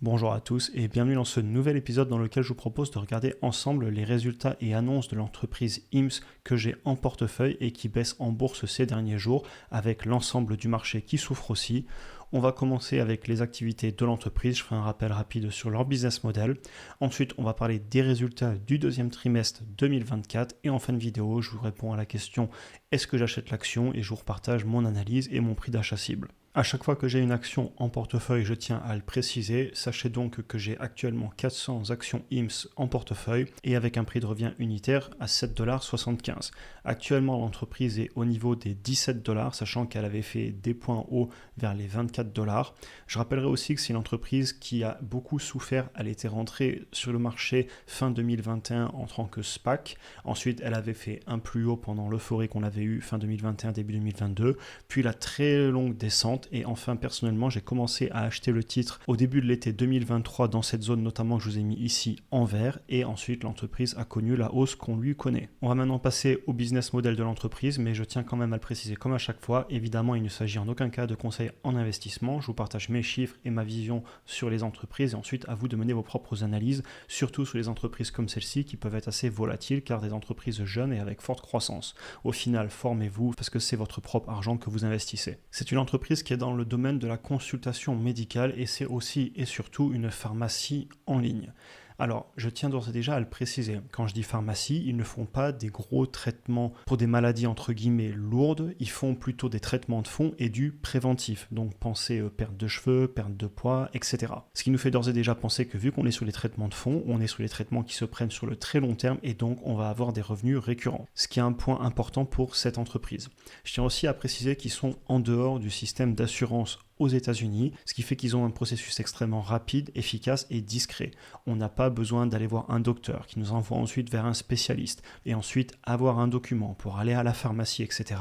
Bonjour à tous et bienvenue dans ce nouvel épisode dans lequel je vous propose de regarder ensemble les résultats et annonces de l'entreprise IMSS que j'ai en portefeuille et qui baisse en bourse ces derniers jours avec l'ensemble du marché qui souffre aussi. On va commencer avec les activités de l'entreprise, je ferai un rappel rapide sur leur business model. Ensuite, on va parler des résultats du deuxième trimestre 2024 et en fin de vidéo, je vous réponds à la question est-ce que j'achète l'action et je vous repartage mon analyse et mon prix d'achat cible. À chaque fois que j'ai une action en portefeuille, je tiens à le préciser. Sachez donc que j'ai actuellement 400 actions IMSS en portefeuille et avec un prix de revient unitaire à 7,75 $. Actuellement, l'entreprise est au niveau des 17 $, sachant qu'elle avait fait des points hauts vers les 24 $. Je rappellerai aussi que c'est une entreprise qui a beaucoup souffert. Elle était rentrée sur le marché fin 2021 en tant que SPAC. Ensuite, elle avait fait un plus haut pendant l'euphorie qu'on avait eu fin 2021, début 2022. Puis la très longue descente. Et enfin, personnellement, j'ai commencé à acheter le titre au début de l'été 2023 dans cette zone notamment que je vous ai mis ici en vert. Et ensuite, l'entreprise a connu la hausse qu'on lui connaît. On va maintenant passer au business model de l'entreprise, mais je tiens quand même à le préciser comme à chaque fois. Évidemment, il ne s'agit en aucun cas de conseils en investissement. Je vous partage mes chiffres et ma vision sur les entreprises. Et ensuite, à vous de mener vos propres analyses, surtout sur les entreprises comme celle-ci qui peuvent être assez volatiles car des entreprises jeunes et avec forte croissance. Au final, formez-vous parce que c'est votre propre argent que vous investissez. C'est une entreprise qui est dans le domaine de la consultation médicale et c'est aussi et surtout une pharmacie en ligne. Alors, je tiens d'ores et déjà à le préciser. Quand je dis pharmacie, ils ne font pas des gros traitements pour des maladies entre guillemets lourdes. Ils font plutôt des traitements de fond et du préventif. Donc, pensez perte de cheveux, perte de poids, etc. Ce qui nous fait d'ores et déjà penser que vu qu'on est sur les traitements de fond, on est sur les traitements qui se prennent sur le très long terme et donc on va avoir des revenus récurrents. Ce qui est un point important pour cette entreprise. Je tiens aussi à préciser qu'ils sont en dehors du système d'assurance aux États-Unis, ce qui fait qu'ils ont un processus extrêmement rapide, efficace et discret. On n'a pas besoin d'aller voir un docteur qui nous envoie ensuite vers un spécialiste et ensuite avoir un document pour aller à la pharmacie, etc.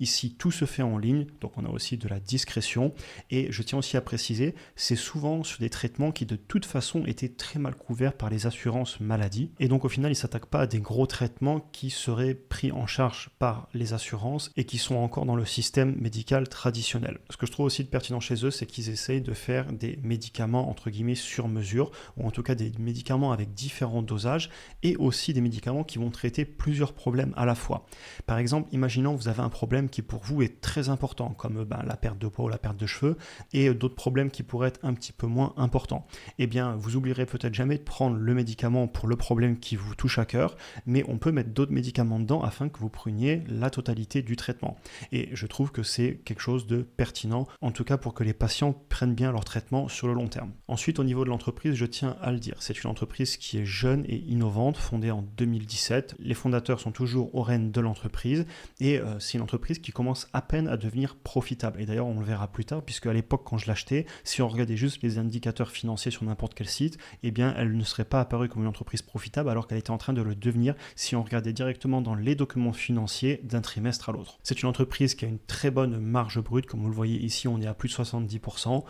Ici, tout se fait en ligne, donc on a aussi de la discrétion et je tiens aussi à préciser, c'est souvent sur des traitements qui de toute façon étaient très mal couverts par les assurances maladie et donc au final, ils ne s'attaquent pas à des gros traitements qui seraient pris en charge par les assurances et qui sont encore dans le système médical traditionnel. Ce que je trouve aussi pertinent chez eux, c'est qu'ils essayent de faire des médicaments entre guillemets sur mesure, ou en tout cas des médicaments avec différents dosages, et aussi des médicaments qui vont traiter plusieurs problèmes à la fois. Par exemple, imaginons que vous avez un problème qui pour vous est très important, comme la perte de poids ou la perte de cheveux, et d'autres problèmes qui pourraient être un petit peu moins importants. Eh bien, vous oublierez peut-être jamais de prendre le médicament pour le problème qui vous touche à cœur, mais on peut mettre d'autres médicaments dedans afin que vous preniez la totalité du traitement. Et je trouve que c'est quelque chose de pertinent, en tout cas pour que les patients prennent bien leur traitement sur le long terme. Ensuite, au niveau de l'entreprise, je tiens à le dire, c'est une entreprise qui est jeune et innovante, fondée en 2017. Les fondateurs sont toujours aux rênes de l'entreprise et c'est une entreprise qui commence à peine à devenir profitable. Et d'ailleurs, on le verra plus tard, puisque à l'époque, quand je l'achetais, si on regardait juste les indicateurs financiers sur n'importe quel site, eh bien, elle ne serait pas apparue comme une entreprise profitable alors qu'elle était en train de le devenir si on regardait directement dans les documents financiers d'un trimestre à l'autre. C'est une entreprise qui a une très bonne marge brute, comme vous le voyez ici, on est à plus de 70%.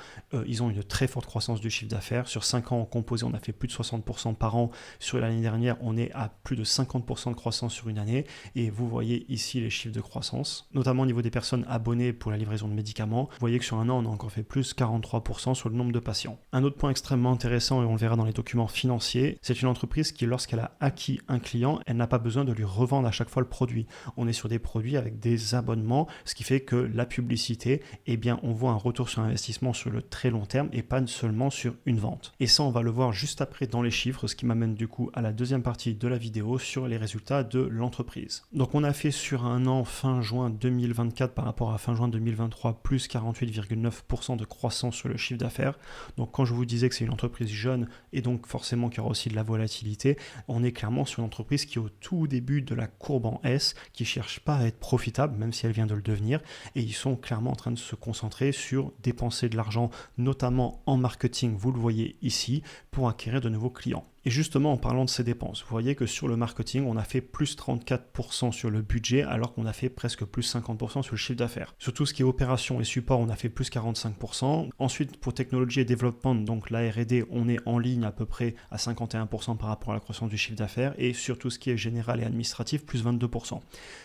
Ils ont une très forte croissance du chiffre d'affaires. Sur 5 ans composé, on a fait plus de 60% par an. Sur l'année dernière, on est à plus de 50% de croissance sur une année. Et vous voyez ici les chiffres de croissance, notamment au niveau des personnes abonnées pour la livraison de médicaments. Vous voyez que sur un an, on a encore fait plus 43% sur le nombre de patients. Un autre point extrêmement intéressant, et on le verra dans les documents financiers, c'est une entreprise qui, lorsqu'elle a acquis un client, elle n'a pas besoin de lui revendre à chaque fois le produit. On est sur des produits avec des abonnements, ce qui fait que la publicité, eh bien, on voit un retour sur investissement sur le très long terme et pas seulement sur une vente. Et ça, on va le voir juste après dans les chiffres, ce qui m'amène du coup à la deuxième partie de la vidéo sur les résultats de l'entreprise. Donc on a fait sur un an fin juin 2024 par rapport à fin juin 2023 plus 48,9% de croissance sur le chiffre d'affaires. Donc quand je vous disais que c'est une entreprise jeune et donc forcément qu'il y aura aussi de la volatilité, on est clairement sur une entreprise qui est au tout début de la courbe en S, qui cherche pas à être profitable même si elle vient de le devenir et ils sont clairement en train de se concentrer sur dépenser de l'argent, notamment en marketing, vous le voyez ici, pour acquérir de nouveaux clients. Et justement, en parlant de ces dépenses, vous voyez que sur le marketing, on a fait plus 34% sur le budget, alors qu'on a fait presque plus 50% sur le chiffre d'affaires. Sur tout ce qui est opération et support, on a fait plus 45%. Ensuite, pour technologie et développement, donc la R&D, on est en ligne à peu près à 51% par rapport à la croissance du chiffre d'affaires. Et sur tout ce qui est général et administratif, plus 22%.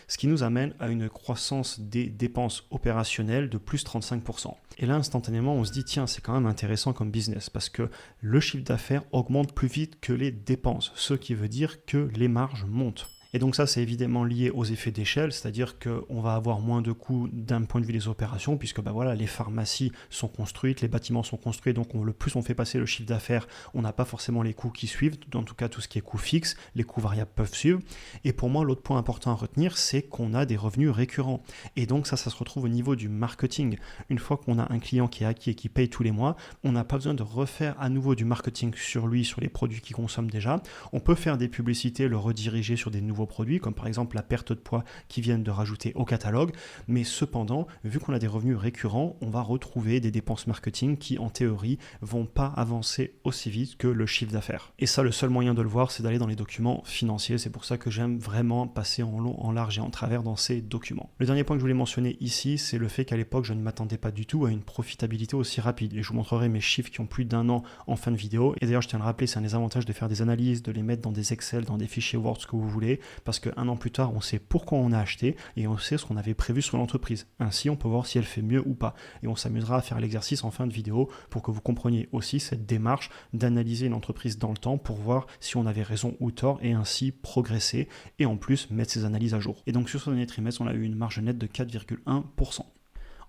Ce qui nous amène à une croissance des dépenses opérationnelles de plus 35%. Et là, instantanément, on se dit, tiens, c'est quand même intéressant comme business, parce que le chiffre d'affaires augmente plus vite que les dépenses, ce qui veut dire que les marges montent. Et donc ça, c'est évidemment lié aux effets d'échelle, c'est-à-dire qu'on va avoir moins de coûts d'un point de vue des opérations, puisque les pharmacies sont construites, les bâtiments sont construits, donc le plus on fait passer le chiffre d'affaires, on n'a pas forcément les coûts qui suivent, en tout cas tout ce qui est coûts fixes, les coûts variables peuvent suivre. Et pour moi, l'autre point important à retenir, c'est qu'on a des revenus récurrents. Et donc ça se retrouve au niveau du marketing. Une fois qu'on a un client qui est acquis et qui paye tous les mois, on n'a pas besoin de refaire à nouveau du marketing sur lui, sur les produits qu'il consomme déjà. On peut faire des publicités, le rediriger sur des nouveaux produits, comme par exemple la perte de poids qu'ils viennent de rajouter au catalogue, mais cependant, vu qu'on a des revenus récurrents, on va retrouver des dépenses marketing qui, en théorie, vont pas avancer aussi vite que le chiffre d'affaires. Et ça, le seul moyen de le voir, c'est d'aller dans les documents financiers. C'est pour ça que j'aime vraiment passer en long, en large et en travers dans ces documents. Le dernier point que je voulais mentionner ici, c'est le fait qu'à l'époque, je ne m'attendais pas du tout à une profitabilité aussi rapide. Et je vous montrerai mes chiffres qui ont plus d'un an en fin de vidéo. Et d'ailleurs, je tiens à le rappeler, c'est un des avantages de faire des analyses, de les mettre dans des Excel, dans des fichiers Word, ce que vous voulez, parce qu'un an plus tard, on sait pourquoi on a acheté et on sait ce qu'on avait prévu sur l'entreprise. Ainsi, on peut voir si elle fait mieux ou pas. Et on s'amusera à faire l'exercice en fin de vidéo pour que vous compreniez aussi cette démarche d'analyser une entreprise dans le temps pour voir si on avait raison ou tort et ainsi progresser et en plus mettre ces analyses à jour. Et donc sur ce dernier trimestre, on a eu une marge nette de 4,1%.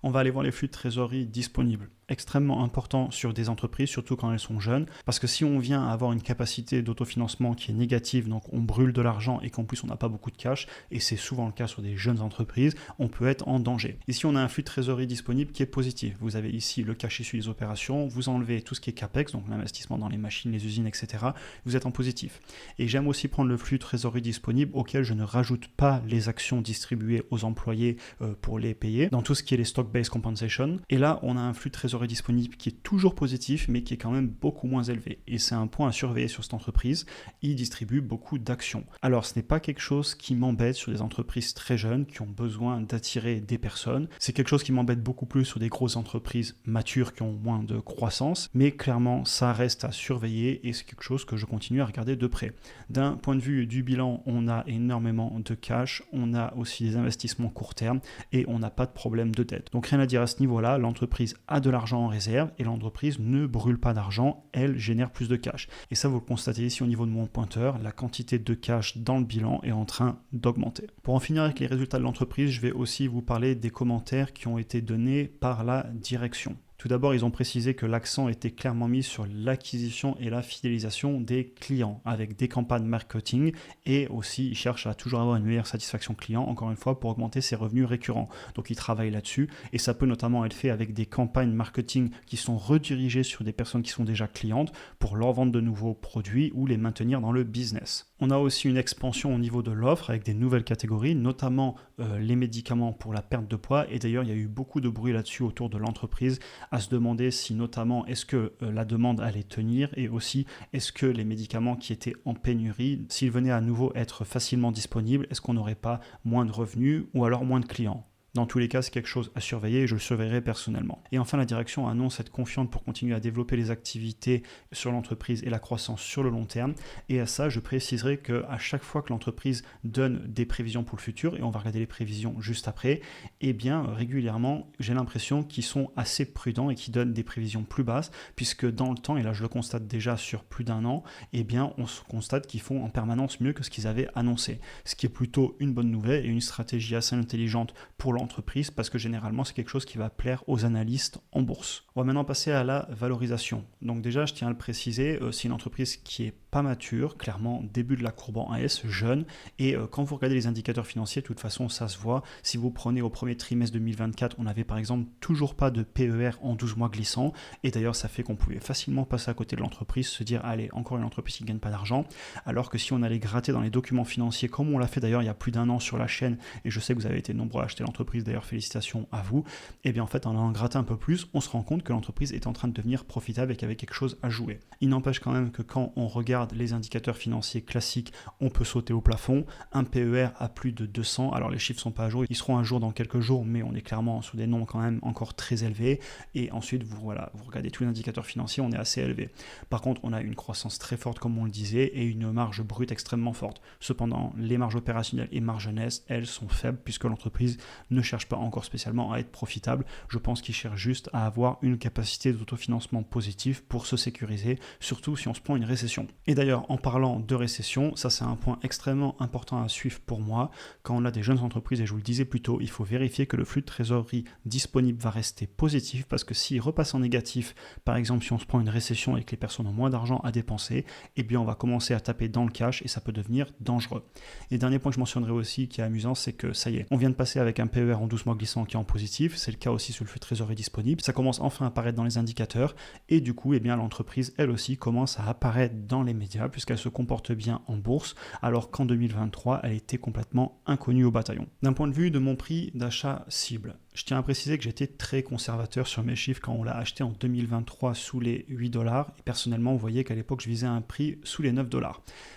On va aller voir les flux de trésorerie disponibles. Extrêmement important sur des entreprises, surtout quand elles sont jeunes, parce que si on vient à avoir une capacité d'autofinancement qui est négative, donc on brûle de l'argent et qu'en plus on n'a pas beaucoup de cash, et c'est souvent le cas sur des jeunes entreprises, on peut être en danger. Ici on a un flux de trésorerie disponible qui est positif. Vous avez ici le cash issu des opérations, vous enlevez tout ce qui est capex, donc l'investissement dans les machines, les usines, etc. Vous êtes en positif. Et j'aime aussi prendre le flux de trésorerie disponible auquel je ne rajoute pas les actions distribuées aux employés pour les payer, dans tout ce qui est les stock-based compensation. Et là on a un flux de trésorerie disponible qui est toujours positif mais qui est quand même beaucoup moins élevé et c'est un point à surveiller sur cette entreprise. Il distribue beaucoup d'actions. Alors ce n'est pas quelque chose qui m'embête sur des entreprises très jeunes qui ont besoin d'attirer des personnes, c'est quelque chose qui m'embête beaucoup plus sur des grosses entreprises matures qui ont moins de croissance, mais clairement ça reste à surveiller et c'est quelque chose que je continue à regarder de près. D'un point de vue du bilan, on a énormément de cash, on a aussi des investissements court terme et on n'a pas de problème de dette. Donc rien à dire à ce niveau-là, l'entreprise a de l'argent en réserve et l'entreprise ne brûle pas d'argent, elle génère plus de cash. Et ça, vous le constatez ici au niveau de mon pointeur, la quantité de cash dans le bilan est en train d'augmenter. Pour en finir avec les résultats de l'entreprise, je vais aussi vous parler des commentaires qui ont été donnés par la direction. Tout d'abord, ils ont précisé que l'accent était clairement mis sur l'acquisition et la fidélisation des clients avec des campagnes marketing et aussi ils cherchent à toujours avoir une meilleure satisfaction client, encore une fois, pour augmenter ses revenus récurrents. Donc ils travaillent là-dessus et ça peut notamment être fait avec des campagnes marketing qui sont redirigées sur des personnes qui sont déjà clientes pour leur vendre de nouveaux produits ou les maintenir dans le business. On a aussi une expansion au niveau de l'offre avec des nouvelles catégories, notamment les médicaments pour la perte de poids et d'ailleurs il y a eu beaucoup de bruit là-dessus autour de l'entreprise à se demander si notamment est-ce que la demande allait tenir et aussi est-ce que les médicaments qui étaient en pénurie, s'ils venaient à nouveau être facilement disponibles, est-ce qu'on n'aurait pas moins de revenus ou alors moins de clients ? Dans tous les cas, c'est quelque chose à surveiller et je le surveillerai personnellement. Et enfin, la direction annonce être confiante pour continuer à développer les activités sur l'entreprise et la croissance sur le long terme. Et à ça, je préciserai qu'à chaque fois que l'entreprise donne des prévisions pour le futur, et on va regarder les prévisions juste après, eh bien, régulièrement, j'ai l'impression qu'ils sont assez prudents et qu'ils donnent des prévisions plus basses, puisque dans le temps, et là je le constate déjà sur plus d'un an, eh bien, on se constate qu'ils font en permanence mieux que ce qu'ils avaient annoncé. Ce qui est plutôt une bonne nouvelle et une stratégie assez intelligente pour l'entreprise parce que généralement c'est quelque chose qui va plaire aux analystes en bourse. On va maintenant passer à la valorisation. Donc déjà je tiens à le préciser, c'est une entreprise qui est pas mature, clairement début de la courbe en S, jeune, et quand vous regardez les indicateurs financiers, de toute façon ça se voit. Si vous prenez au premier trimestre 2024, on n'avait par exemple toujours pas de PER en 12 mois glissants, et d'ailleurs ça fait qu'on pouvait facilement passer à côté de l'entreprise, se dire allez, encore une entreprise qui ne gagne pas d'argent, alors que si on allait gratter dans les documents financiers, comme on l'a fait d'ailleurs il y a plus d'un an sur la chaîne, et je sais que vous avez été nombreux à acheter l'entreprise l'entreprise, d'ailleurs félicitations à vous, et bien en fait en allant gratter un peu plus, on se rend compte que l'entreprise est en train de devenir profitable et qu'il y avait quelque chose à jouer. Il n'empêche quand même que quand on regarde les indicateurs financiers classiques, on peut sauter au plafond, un PER à plus de 200, alors les chiffres ne sont pas à jour, ils seront à jour dans quelques jours, mais on est clairement sous des noms quand même encore très élevés, et ensuite vous regardez tous les indicateurs financiers, on est assez élevé. Par contre, on a une croissance très forte comme on le disait, et une marge brute extrêmement forte. Cependant, les marges opérationnelles et marges nettes, elles sont faibles puisque l'entreprise ne cherche pas encore spécialement à être profitable. Je pense qu'il cherche juste à avoir une capacité d'autofinancement positive pour se sécuriser, surtout si on se prend une récession. Et d'ailleurs, en parlant de récession, ça c'est un point extrêmement important à suivre pour moi. Quand on a des jeunes entreprises, et je vous le disais plus tôt, il faut vérifier que le flux de trésorerie disponible va rester positif parce que s'il repasse en négatif, par exemple si on se prend une récession et que les personnes ont moins d'argent à dépenser, eh bien on va commencer à taper dans le cash et ça peut devenir dangereux. Et dernier point que je mentionnerai aussi qui est amusant, c'est que ça y est, on vient de passer avec un PER en 12 mois glissant qui est en positif, c'est le cas aussi sur le flux de trésorerie disponible, ça commence enfin à apparaître dans les indicateurs et du coup, eh bien, l'entreprise, elle aussi, commence à apparaître dans les médias puisqu'elle se comporte bien en bourse alors qu'en 2023, elle était complètement inconnue au bataillon. D'un point de vue de mon prix d'achat cible, je tiens à préciser que j'étais très conservateur sur mes chiffres quand on l'a acheté en 2023 sous les 8$. Et personnellement, vous voyez qu'à l'époque, je visais un prix sous les 9$.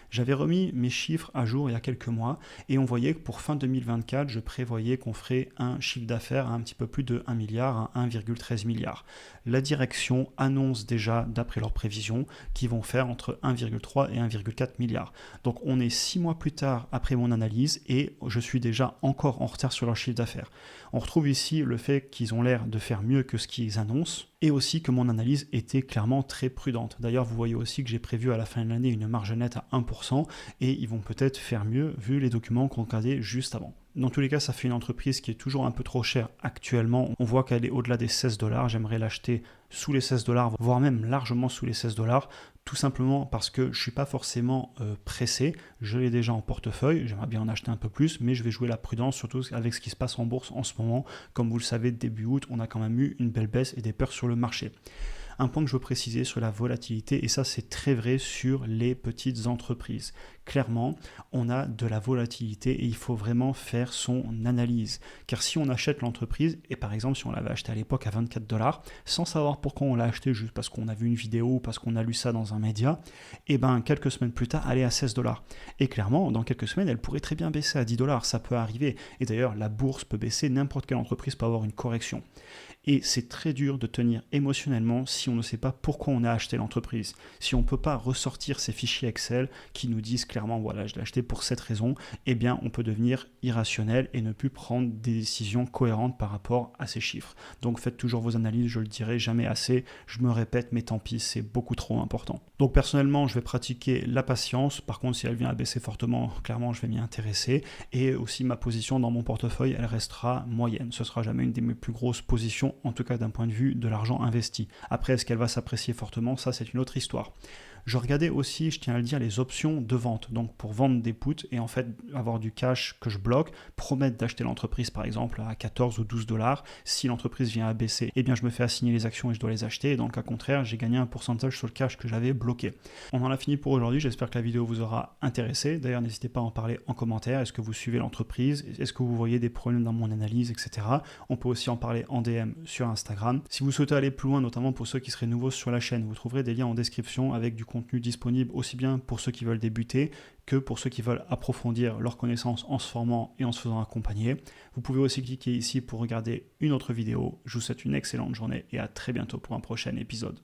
J'avais remis mes chiffres à jour il y a quelques mois et on voyait que pour fin 2024, je prévoyais qu'on ferait un chiffre d'affaires à un petit peu plus de 1 milliard, à 1,13 milliard. La direction annonce déjà, d'après leurs prévisions, qu'ils vont faire entre 1,3 et 1,4 milliard. Donc on est 6 mois plus tard après mon analyse et je suis déjà encore en retard sur leur chiffre d'affaires. On retrouve ici le fait qu'ils ont l'air de faire mieux que ce qu'ils annoncent et aussi que mon analyse était clairement très prudente. D'ailleurs, vous voyez aussi que j'ai prévu à la fin de l'année une marge nette à 1% et ils vont peut-être faire mieux vu les documents qu'on regardait juste avant. Dans tous les cas, ça fait une entreprise qui est toujours un peu trop chère actuellement. On voit qu'elle est au-delà des 16$. J'aimerais l'acheter sous les 16$, voire même largement sous les 16$, tout simplement parce que je ne suis pas forcément pressé. Je l'ai déjà en portefeuille, j'aimerais bien en acheter un peu plus, mais je vais jouer la prudence, surtout avec ce qui se passe en bourse en ce moment. Comme vous le savez, début août, on a quand même eu une belle baisse et des peurs sur le marché. Un point que je veux préciser sur la volatilité, et ça c'est très vrai sur les petites entreprises. Clairement, on a de la volatilité et il faut vraiment faire son analyse. Car si on achète l'entreprise, et par exemple si on l'avait acheté à l'époque à 24$, sans savoir pourquoi on l'a acheté, juste parce qu'on a vu une vidéo ou parce qu'on a lu ça dans un média, et bien quelques semaines plus tard, elle est à 16$. Et clairement, dans quelques semaines, elle pourrait très bien baisser à 10$, ça peut arriver. Et d'ailleurs, la bourse peut baisser, n'importe quelle entreprise peut avoir une correction. Et c'est très dur de tenir émotionnellement si on ne sait pas pourquoi on a acheté l'entreprise. Si on ne peut pas ressortir ces fichiers Excel qui nous disent clairement, voilà, je l'ai acheté pour cette raison, eh bien, on peut devenir irrationnel et ne plus prendre des décisions cohérentes par rapport à ces chiffres. Donc, faites toujours vos analyses, je le dirai jamais assez. Je me répète, mais tant pis, c'est beaucoup trop important. Donc, personnellement, je vais pratiquer la patience. Par contre, si elle vient à baisser fortement, clairement, je vais m'y intéresser. Et aussi, ma position dans mon portefeuille, elle restera moyenne. Ce sera jamais une des mes plus grosses positions, en tout cas d'un point de vue de l'argent investi. Après, est-ce qu'elle va s'apprécier fortement? Ça, c'est une autre histoire. Je regardais aussi, je tiens à le dire, les options de vente, donc pour vendre des puts et en fait avoir du cash que je bloque, promettre d'acheter l'entreprise par exemple à 14 ou 12$. Si l'entreprise vient à baisser, eh bien je me fais assigner les actions et je dois les acheter. Et dans le cas contraire, j'ai gagné un pourcentage sur le cash que j'avais bloqué. On en a fini pour aujourd'hui, j'espère que la vidéo vous aura intéressé. D'ailleurs, n'hésitez pas à en parler en commentaire. Est-ce que vous suivez l'entreprise? Est-ce que vous voyez des problèmes dans mon analyse, etc. On peut aussi en parler en DM sur Instagram. Si vous souhaitez aller plus loin, notamment pour ceux qui seraient nouveaux sur la chaîne, vous trouverez des liens en description avec du contenu disponible aussi bien pour ceux qui veulent débuter que pour ceux qui veulent approfondir leurs connaissances en se formant et en se faisant accompagner. Vous pouvez aussi cliquer ici pour regarder une autre vidéo. Je vous souhaite une excellente journée et à très bientôt pour un prochain épisode.